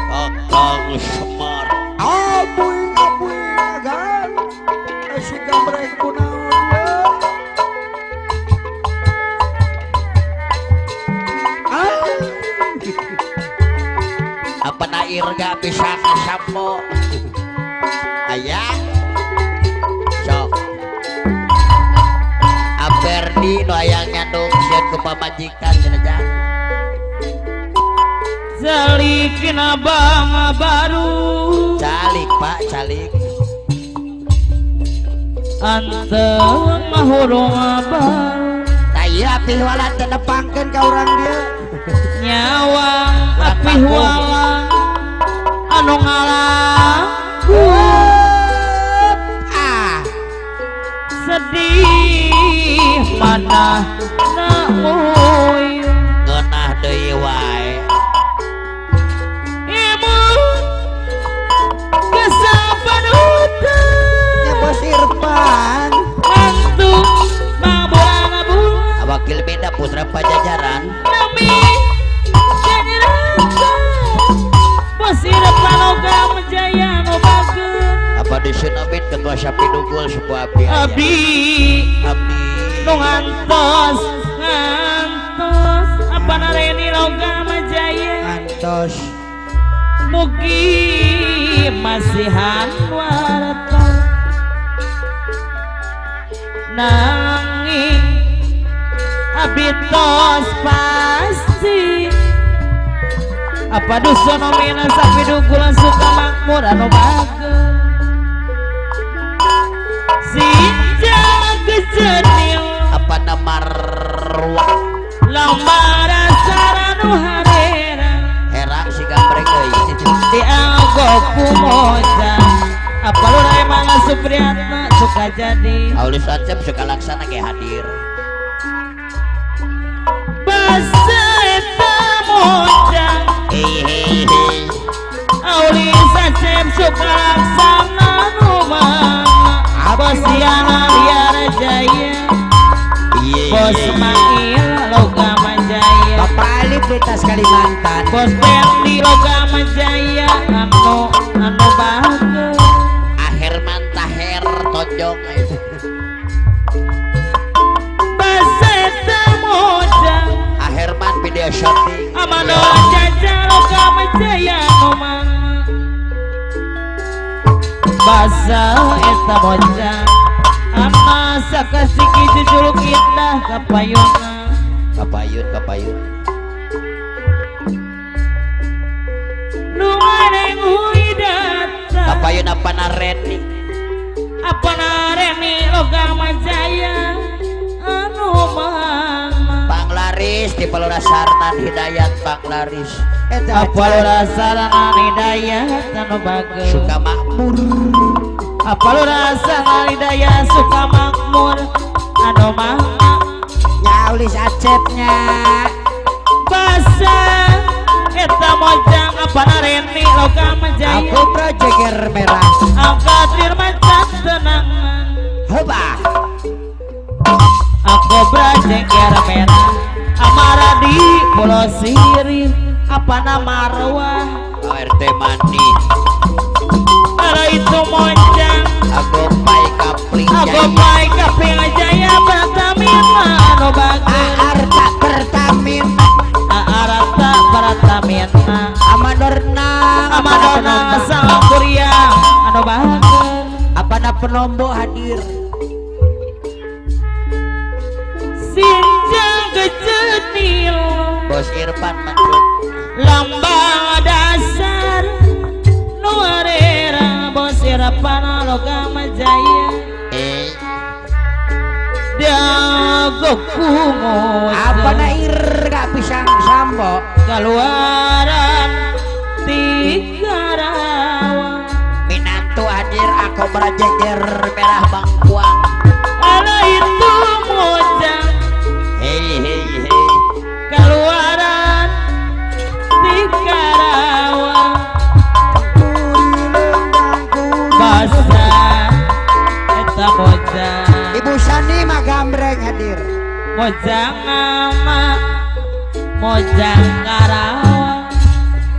Kakang Semar. Abuing agan si gambreng kunaon Apa nair gak bisa kesambo? Ayah, sok. Aperdi no ayang nyandung sian ku pamajikan cenah. Salikin abang baru Calik pak, calik. anteng mahurung abang Taya pilwalan tenepangkeun ka urang dia nyawang api walang anu ngalang sedih mana namuy Ngeunah deui wae. ibu kesapanutan ya Bos Irfan mantu mabang abu Wakil beda putra pajajaran. Nami Janyarata Bosir Panoga Menjaya Nobageun Apa disunabit ketua Sapi Dugul sebuah abdi aya. Abdi Abdi Nu ngantos Apa nareni Loga Menjaya antos Mugi Masihan warta Nanging Abitos pasti apa dusun nomina sapi dugulan suka makmur anu bageun sinjang kejenil apa nama ruang lomba saranu harera herang si gambreng euy. di algo kumoja apa lu rai mangga Supriyatna suka jadi Aulus Ansep suka laksana kayak hadir. basa eta mojang Hei Auli sacep suka laksana rumah Bosiana liar jaya Bos Mail Logama Jaya Bapak Alif di tas Kalimantan Bos Pendi Logama Jaya Anu bahagia akhir mantaher tonjong. Basa eta mojang Aherman video shooting. Amano jaja Logama Jaya Nomang Basa eta mojang Ama sakasiki jujuluk indah kapayungan Kapayun. Numareng huidata Kapayun apa nareni? Apa nareni Logama Jaya Anu mama Panglaris di Palurasarnan Hidayat Panglaris. Apa lu rasaran hidayah anu bageus Suka makmur. Apa lu rasaran hidayah suka makmur anu mama nyaulis acepnya basa eta mojang apa nareni Logama Jaya aku projeger merah angkat firman tenangan hoba aku berjengker merah amara di pulau sirih apa nama arwah RT Mandi. ada itu mojang Agopai Kapling aku Jaya. baik kaping jaya Pertamina anu bageus Arta Pertamina Arata Pertamina Amadorna Amadona sang kuryang anu bageus apa na penombo hadir sinjang kecenil Bos Irfan Manduk. lambang dasar nuarera Bos Irfan Logama Jaya dago kumo apa na irga pisang sambo keluaran tiga rawa Minantu hadir aku berjejer merah bangkuang. ala itu mojang Hei keluaran tiga rawa basa eta mojang Ibu Sani mah gambreng hadir mojang ama Mojang Karawang.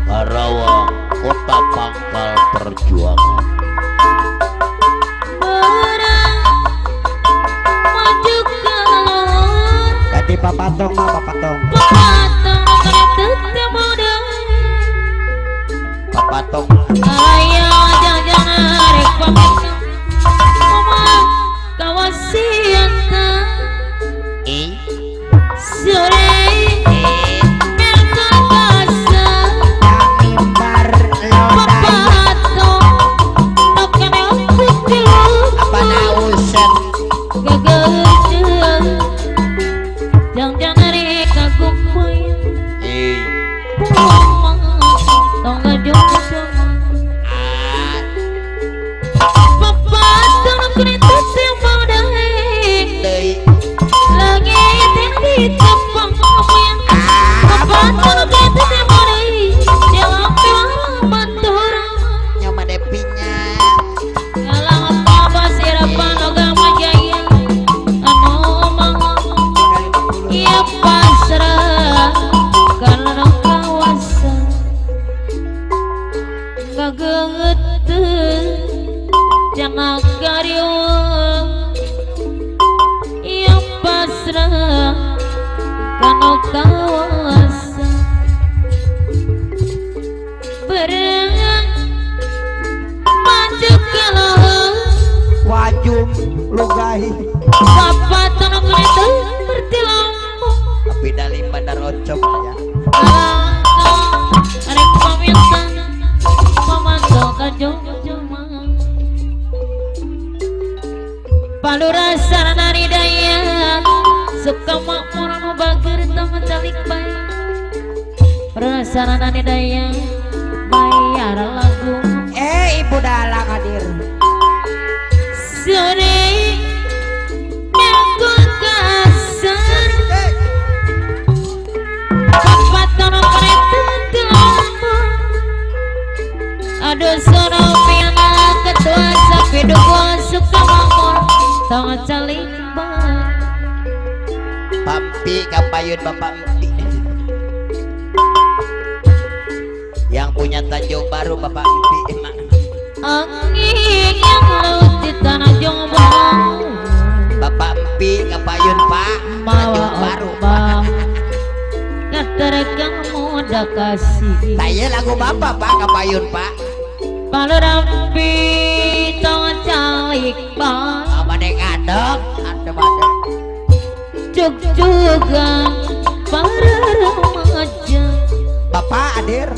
Karawang kota pangkal perjuangan. Berang maju keluar. Jadi papatong mah papatong. Papatong kereta muda. Papatong Ayo jangan narik pamit. Mama kawasian sore mereka kasar. Mimbar lodai. Papatong nak kena putih. Apa nausen? Gagah jangan narik kagum poin. Mama tong ngajung sama. Papatong nak kereta muda. deui Langit yang ditepang yang papatong kereta muda. Dalam pilang batur. nyaman depinya Ngalang apa sirapan agama jaya. Anu mangang ia pasrah karena kawasan kageut jangan karyawang ia pasrah karena kawasan berang maju keluar. Wajum lugahi. Papatong kereta bertilampu. tapi dari bandar ocok ya Langkah arek paminta pamantau ka jong-joma. Palura sarana daya suka makmur nu bager tong calik bae. Palura sarana daya bayar lagu Ibu dalang hadir. sore nyangkut kasar. Papatong kereta lampu. Aduh sono piana ketua sapi duku suka makmur tong calik bae. Pampi kapayun bapak Empi yang punya Tanjung Baru bapak Empi emang Angin yang laut di tanah Jombang bapak Empi kapayun pak mawa Tanjung Baru obah keterekang muda kasih saya lagu bapak pak kapayun pak palurampi tong calik bae. apa dek adek ada badek Jog-jogan para remaja Bapak hadir.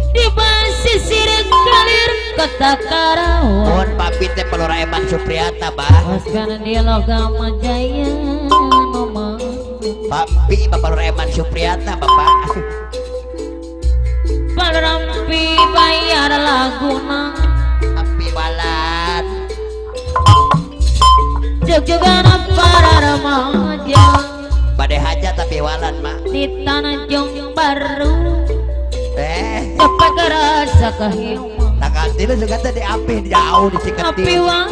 di basisir kalir kota Karawang. mohon pamit teh Pelura Eman Supriyata bah Oskan di logam jaya nomor Pampi bapak Pelura Eman Supriyata bapak palurampi bayar laguna Pampi walan jog-jogan para remaja badai hajat tapi walan mak di tanah Jong Baru cepat kerasa kehilangan nanti lu juga tadi api jauh di api Ciketil wang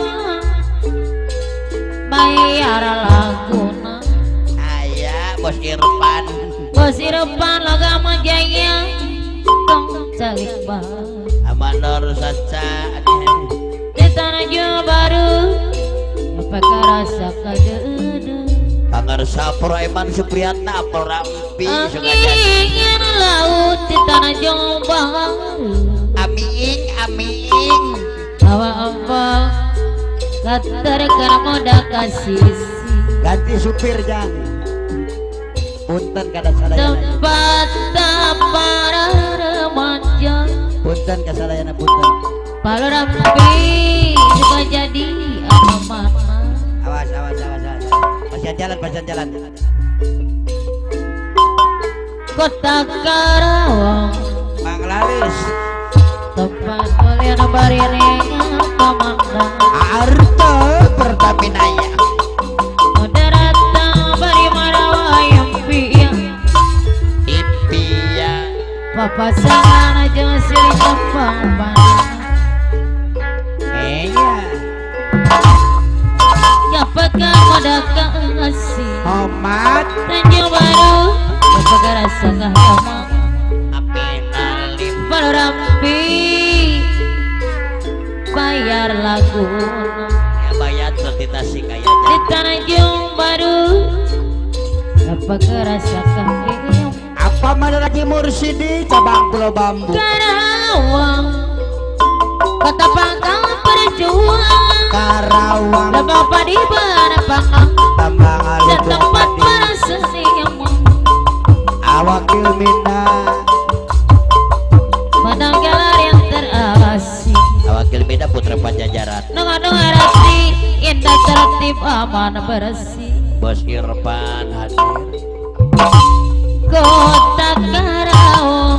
bayar laguna ayah bos Irfan bos Irfan logam jaya tong calik bae. Amanor Saca Di tanah Jong Baru apa kerasa kadeudeung Pangarsa Pelura Eman Supriyata apel rampi suka jadi angin laut di tanah Jombang amiing bawa empang katerkan moda kasih Ganti supir jang. Punten kada sadayana. tempat para remaja Punten kasadayana punten. palurampi juga jadi apa mana Awas. Pasien jalan. kota Karawang Bangladesh. tempat kalian bariring pemandang Arta Pertaminaya. Mudarata bari marawa yang piang Impia papasangan aja siri kempang panang Iya. Nyapatkan moda kasih Homat Tanjung Baru Pegarasa kahama apinalim Balurampi bayar lagu ya bayar tertitasi kaya di Tanjung Baru Pegarasa kahama Apa mana lagi Mursidi cabang Pulau Bambu Karawang Kota Pangkal Perjuangan Karawang Bapak di mana Pangkal Tambang Aluk setempat para seniman Awak Ilmina menanggalar yang terasik wakil beda putra pajajaran dengar hati indah tertib aman bersih Bos Irfan hadir kota Karawang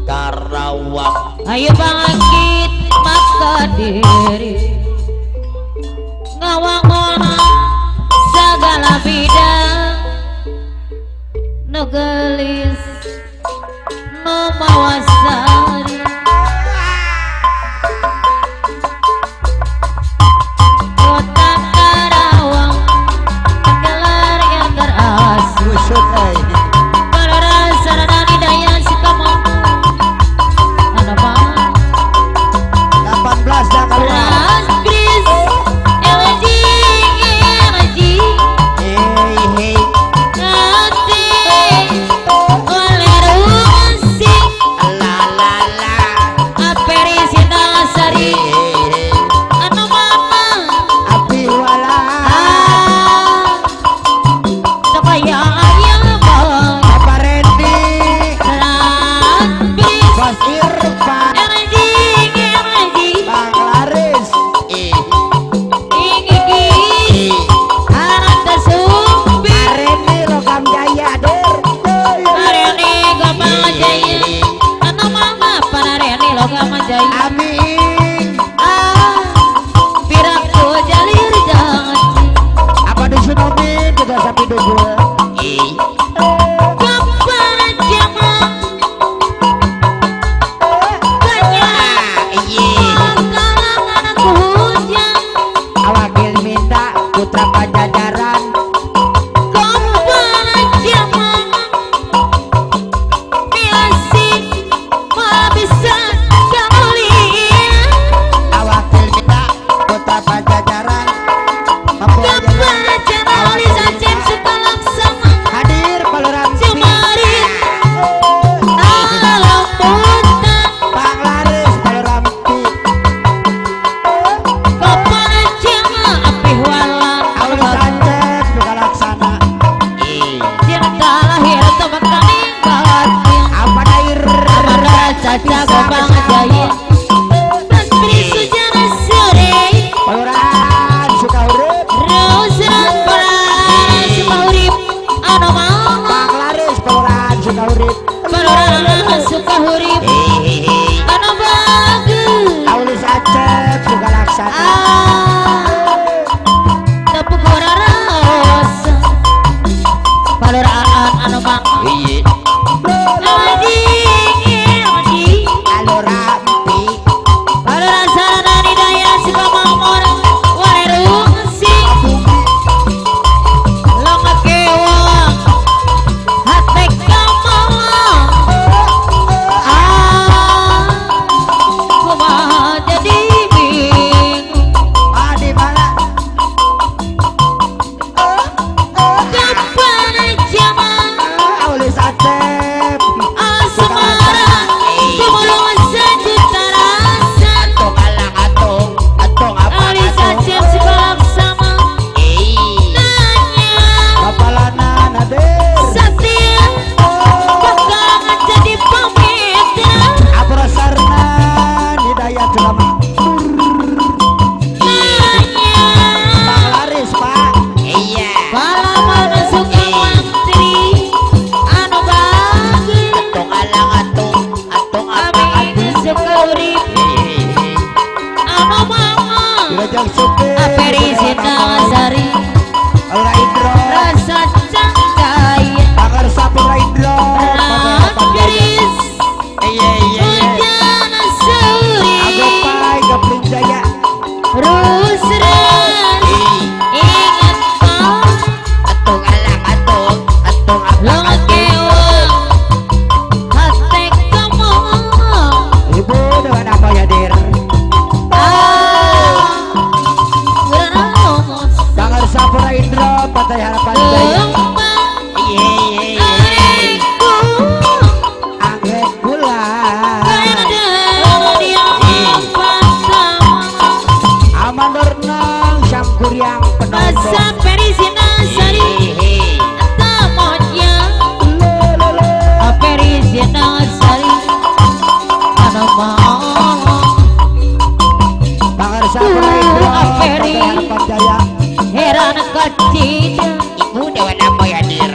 Karawang ayo bangkit maka diri ngawang-ngawang segala bidang nugelis no mawasari kota Karawang gelar yang terasik Usut Balarasa dan daya si kamu ada bang 18 dah keluar Ras Gris LG Hei hei Nanti oleh musik la la la Aperi Sinasari anu mama Api wala supaya ayah bang Apa Randy Ras Gris Bos Irfan LG Bang Laris Ingigi anak tersumbi Randy Logam Jaya Der Areni Gama Jaya anu mama panareni Logam Jaya Amin Piraku jalir jangan Apa disunomin juga sapi dugul kapan jama kanya kalangan aku hujan Awak Ilminda Putra Pajajaran kapan jama biasi bisa kemuliaan Awak Ilminda Putra Pajajaran Mempunyai kapan jama lisajen suka laksana hadir Balurampi Cimarit alam hutan Bang Laris Balurampi kapan jama api walan Awal Sancep juga laksana cinta lahir tebakaning batin Apa Dair rasa jago banget jaya Menteri Sujana Sore Baluran Sukahurip Rosran Peran Sukahurip anu mau Bang Laris Baluran Sukahurip Peran Sukahurip anu bagus Awal Sancep juga laksana tepuk rasa Paluraan anu bang Aji Balurampi Paluraan sarana daya si pamamor warerungsi Longa kewang hati kamawang kumaha jadi bingung di mana kapan jaman Awal Sancep asmara kumulung sejuta rasa atong apa Alisa Cem si palaksana nanya Kapalana Nadir Satya bakalan jadi pemitra Abra Sarna Hidayat Ulama nanya Bang Laris Pak iya palaman suka mantri anu bagus atong alang atong apa kami suka urip anu mama Dirajang Supir aperi Sinasari Aura Indro rasa cangkaya Bakar Sapura Indro Radris iya Ujana Suri Agopai Gapling Jaya Rusran ingat kau atong alang atong apa Longa kewang Partai Harapan Jaya. Anggrek bulan Amandur nang Sangkuriang penonton Pangarsa Peraidro Partai Harapan Jaya. Heran kecil Ibu dewa nama ya dir.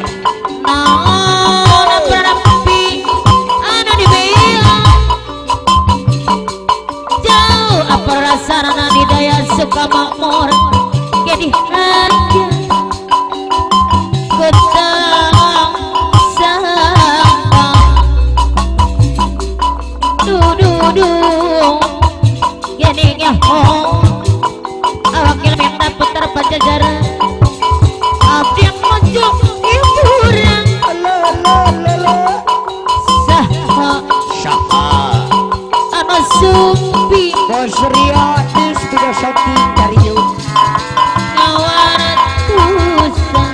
suka makmur jadi aja ketang sangka dudu gini ya awak yang putar pajajaran abdi yang mojok hiburan Saha anu sumpi Bos Rio di studio shooting dari Yuk. ngawarat tusan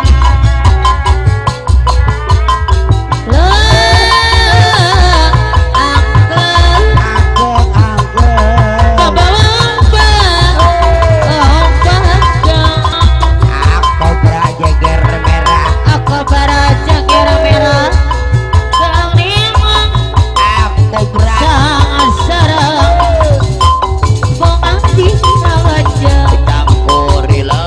aku berajeger merah. Aku campuri lo.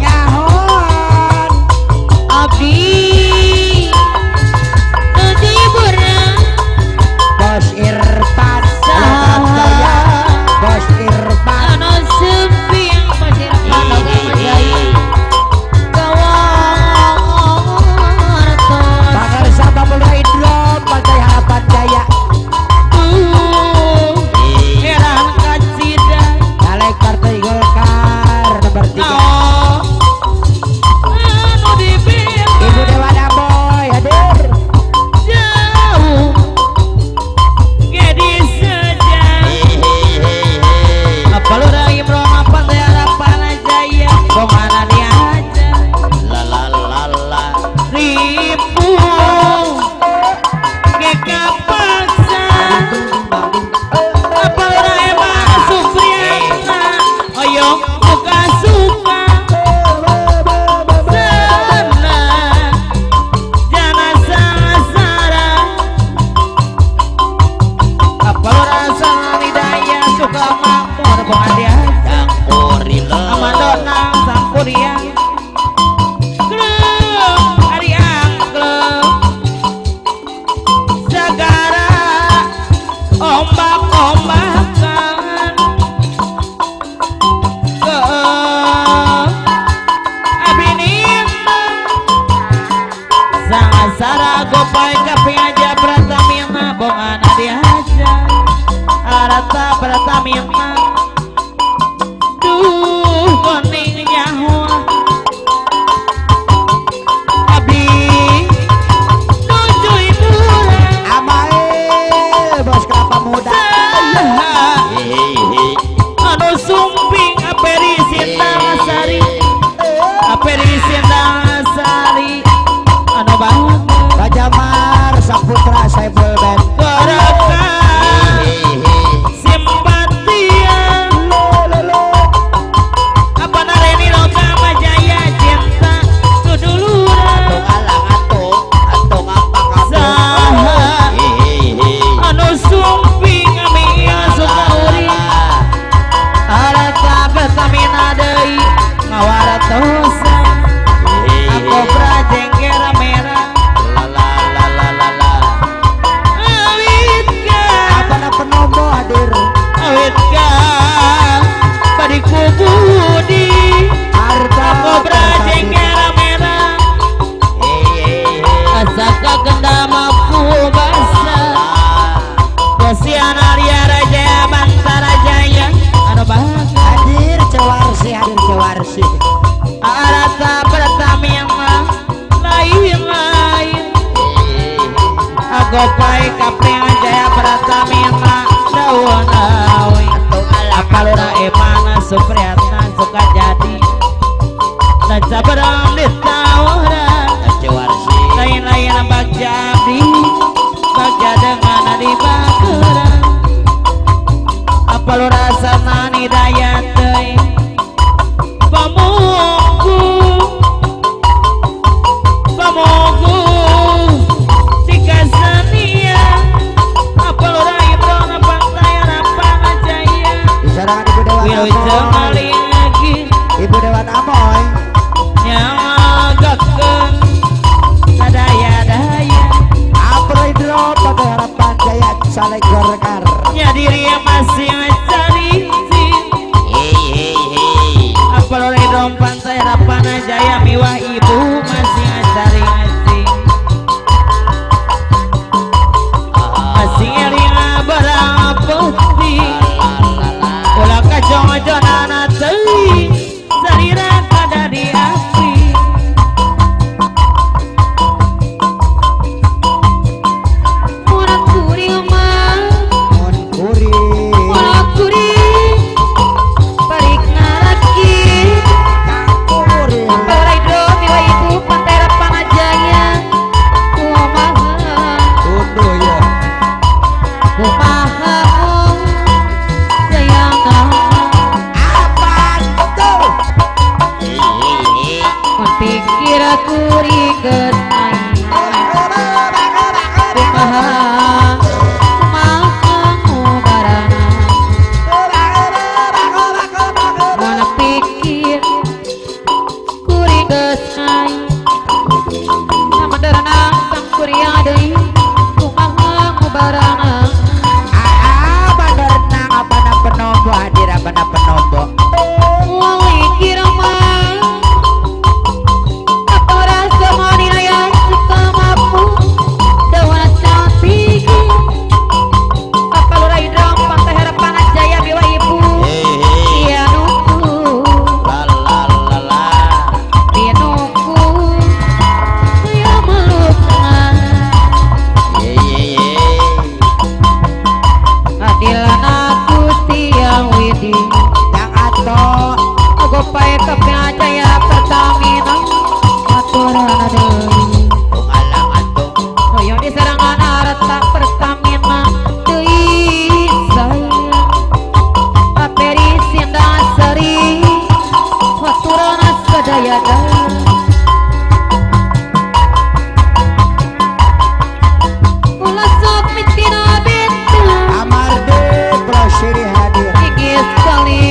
Nyahon Bos Irfan Jaya. Bos Irfan Pangarsa Peraidro Partai Harapan Jaya. Caleg Partai Golkar nomor 3 Ibu Dewa Daboy hadir. La la la la. Campuri lo. Ombak-ombakan ke abinima sang sara gopai kapi aja pratamina bongana diaja arata pratamina duh koning nyawa abdi nuju hiburan Amae Bos Kelapa Muda. anu sumping aperi Sintalasari anu banget Bajamar Saputra Saiful Band. gerakan simpatian apa nareni loga majaya cinta kuduluran Atung apa kamu? saha anu sumping amia suka uri arata pertamina deui ngawarat dosa aku brajengger merah La la la la la. awit ka Abana Penombo hadir. awit ka badi kubudi Harta aku brajengger merah asaka gendama ku basa Kosiana Ria Raja Bantara Jaya anu bahagia hadir Cewarsi hadir Cewarsi. ah baca berang di tawuran Warsi lain-lain bagja abdi bagja dengan adi bageurang apa lu rasa nani daya teuing pamunggu tika sania apa lu rai drona pantai harapan jaya Disarangan Ibu Dewan wilujeng Amoy. kali lagi Ibu Dewan Amoy. nyagakeun sadaya-daya Apelidro pada harapan jaya saling gorkar. nya diri masih mencari hei apa lo dom pantai harapan jaya miwah ibu masih mencari masih elinga barang putih ulah kajong-jonana teuing sarira kada di api Orang kuring mah, Mon kuri. orang kuring, balik naraki. Kuri. Parai do miwa ibu pantai harapan jaya. Kumaha, Tunduh ya. kumaha, sayangna. Apa tuh? Mun pikir kuring geus aing. Kumaha, kumaha ngubarana. Mana pikir kuring geus aing. Samadarana sang kuring deui kumaha ngubarana. Berenang apa na penombo hadir apa na penombo. Wali kira mah apa rasa mani raya suka mampu dawana cantik apa lu rai drum pantai harapan jaya biwa ibu iya nuku dia nuku dia melukna adilan aku tiang widi Yang ato ogo pae kapina jaya Pertamina aturan deui hoyong di serangan harta Pertamina deui saya aperi sindang seri aturan sadaya-daya ulah sok mitina benteng Amarde Brosiri hadir. tinggi sekali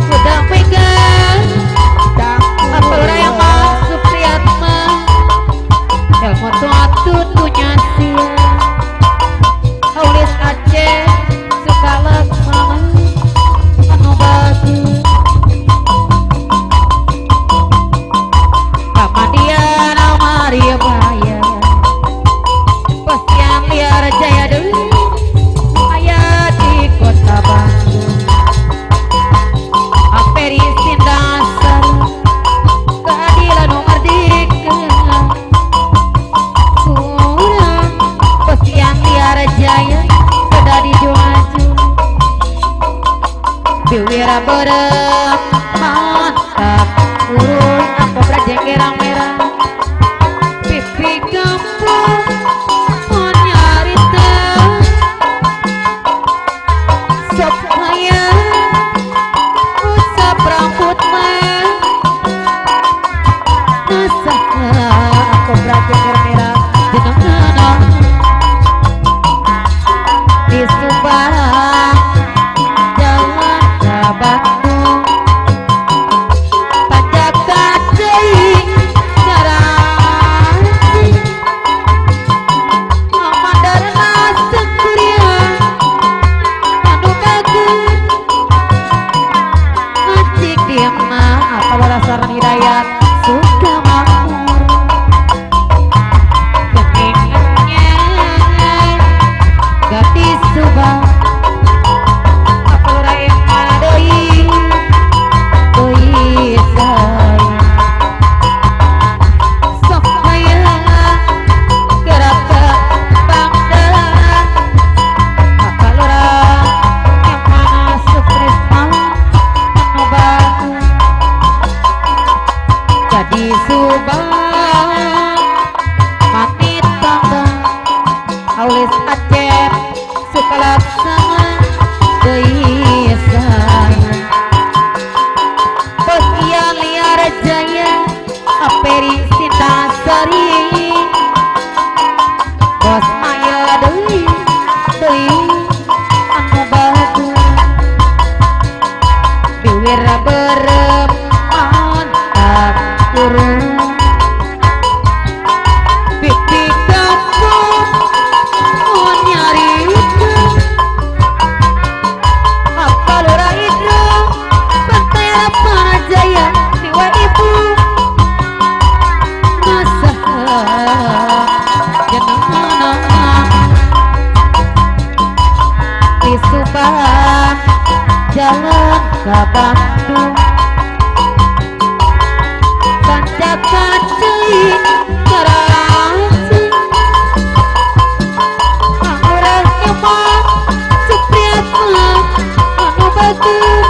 sudah pegang apa raya masuk Priyatma ilmu tuatu tunya sia aulis Aceh suka leksana anu bagus Kamadian Amaria Baya Pasian liar jaya deui aya di kota Bandung aperi sindasar keadilan nomor dikeun kurang pasian liar jaya kada dijuaju biwira berem mantap urun aku berjenggerang merah pipi gampang nyarita supaya usap rambut mah nasah aku berjengger merah jenengan di Subang jalan ke Bandung panjakan deui garasi mamandarna sekuria anu bagus ngacik diemna apa barasaran hidayat suka makmur keningannya gadis Subang apa lurain mana deui deui sayang sok aya gerak ke Bangda apa lurah yang mana sukresna anu bagus Gadi Subang Mati tangga Aulis Aceh Sukalaksana Desa Bos Ia Liar Jaya Aperi Sintasari Bos Maya Dewi Anu bagus Biwira berem mantap kurung Pipi kamu mau nyarikan Apa lura hidro Pantai Rapana Jaya Dewa Ibu Masa jenengan di Subang jalan ke Bandung kanca-kancai Karawaci orang emang Supriyatna anu bagus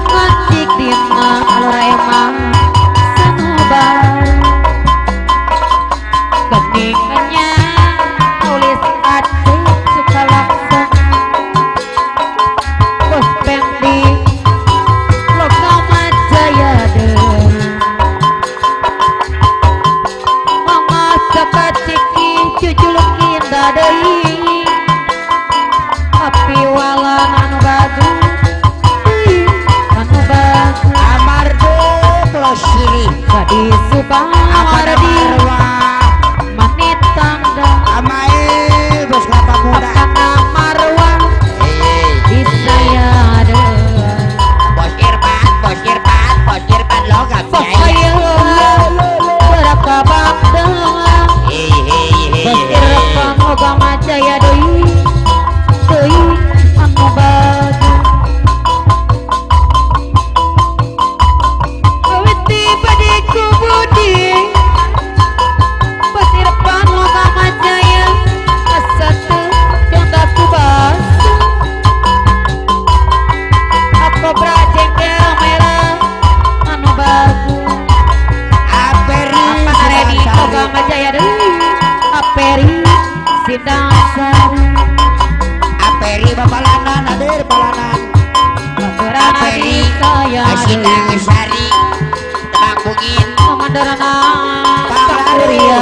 ngacik dina alur emang sanubar keningannya Aulis Aceh Sukalaksana Bos Pendi Lokama Jaya Mama Sakaciki Cuculukin Dadei Api walan anu bagus anu bagus Amardo Pelosiri Gadi Subang Mardi Manit tangga Amae Bos Kelapa Muda Apana Marwah Disaya Bos Irfan logam Bos jaya. Ayo Berapa Bandung Bos Irfan Logama Jaya Doi anu bagus Awit tiba di kubudi Bos Irfan Logama Jaya Asatu Jonda Kubas Aku berajengkel merah anu bagus Aperi apa Reni Logama Jaya Dewi Aperi Sindangsari Aperi Babalanan Adir Balanan Bageran Adi Saya Asindang Sari Tebang Bungin Komandarana Sakuriya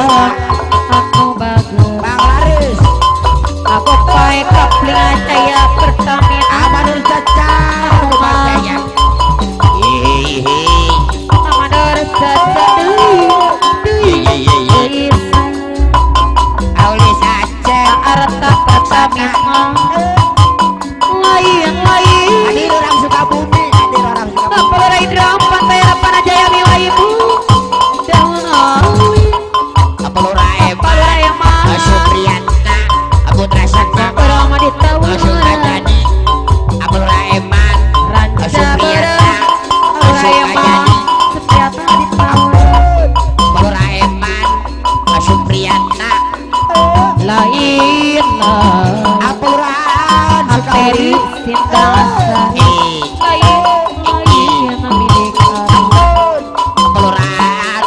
anu bagus Bang Laris Aku pae kapling Jaya Pertamina Amanul Caca Bang Jaya. Hehehe. Amador Caca Dewi Aulis Aceh Arta Pertamina Lain Adir orang Sukabumi Adir orang Sukabumi Apa Rai Drum Pantai Rapana Jaya Miwa Ibu Daun Awi Apalura Apa Rai Emang Supriyatna Putra Sakti Berama di Masuk Tawuran Rajani Apalura Eman Ranca Supriyatna Berem Rai Emang Setiapna di Tawuran Apalura Eman Supriyatna Lain Apelurahan Aperi Sindangsari Lain Milikan Apaluraan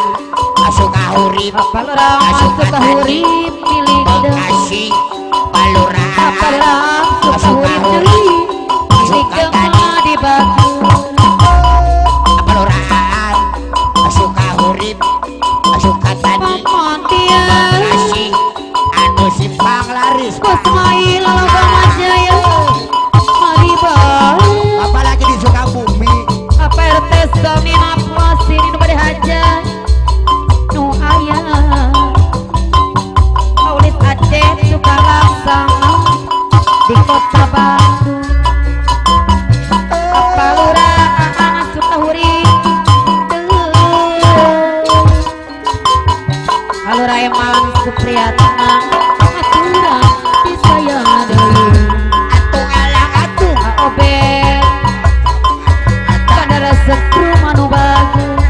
Sukahurip Apalurang Sukahurip milik Bekasi Paluraan Apalurang Sukahurip Dewi milik Dema di Bagus Apaluraan Sukahurip Sukatani Pamontian Bekasi Anu Simpang Laris Bos Mail Logama Jaya Mari balik Apalagi di Sukabumi Apa RT Sami Naplas ini nu bade hajat Nu ayah Aulis Aceh Sukalaksana di kota Bandung Apa lurah Sukahurip Alura Eman Supriyatna aturan disayang deui Atung ala atung Obet Kadara setru manu bagus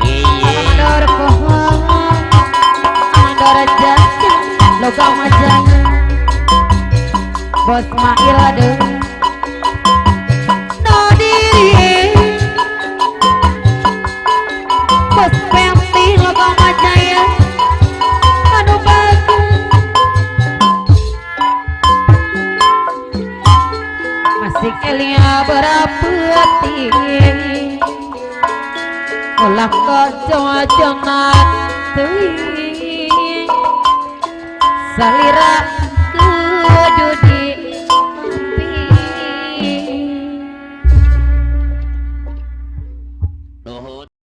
Amador pohon Amador jaya Logama Jaya Bos Mail aduh No diri hati ulah kejojongan teuing salira ke dunia